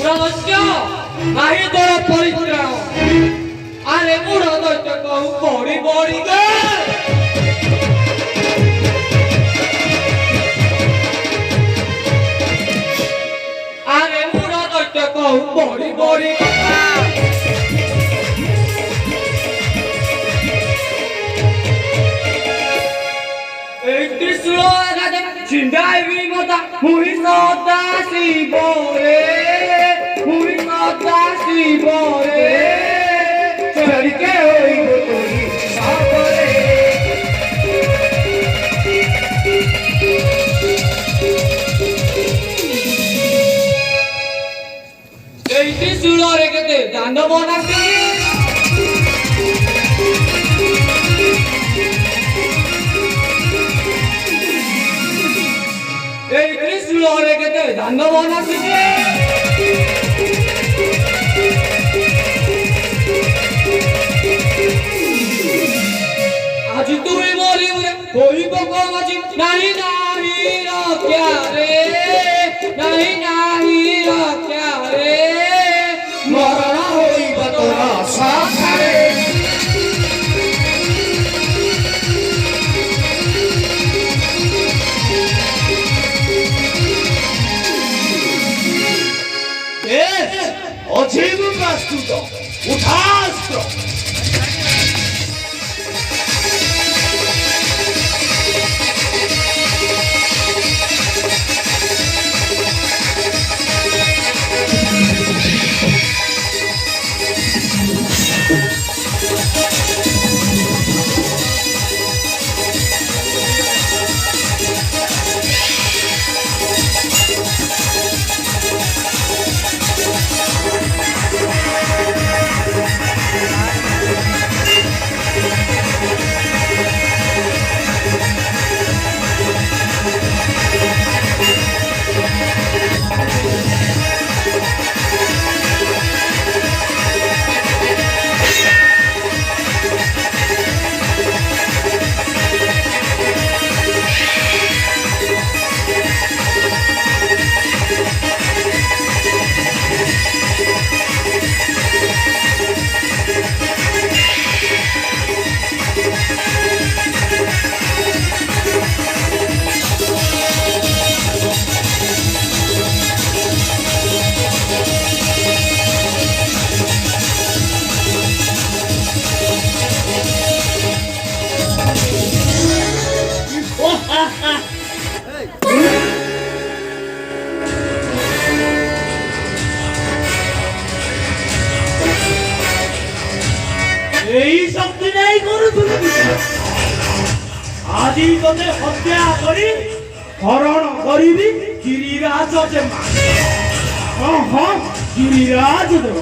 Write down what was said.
উড়াদস্য নাহি তোর পরিত্রাণ আরে উড়াদস্য কহু বড়ি বড়ি গে আরে উড়াদস্য কহু বড়ি বড়ি কথা এই ত্রিশূল গাজে ছিন্দাইবি মতা মুই সদা শিব রে মুই সদা শিব রে চড়কে হইব তোরি সাবরে এই ত্রিশূল রেখেতে দানব নাকি এই ত্রিশূল রেখেতে দানব নাকি আজি তুই মরিবরে হইব কমাজি নাহি নাহি রক্ষা রে নাহি নাহি রক্ষা রে মরণ হইব তোর সাথে অজীব প্রস্তুত উঠাস্ত্র এই শক্তি নেই করুথুলি আজি তোতে হত্যা করি হরণ করিবি গিরিরাজ যে মা। হ্যাঁ গিরিরাজ দেব।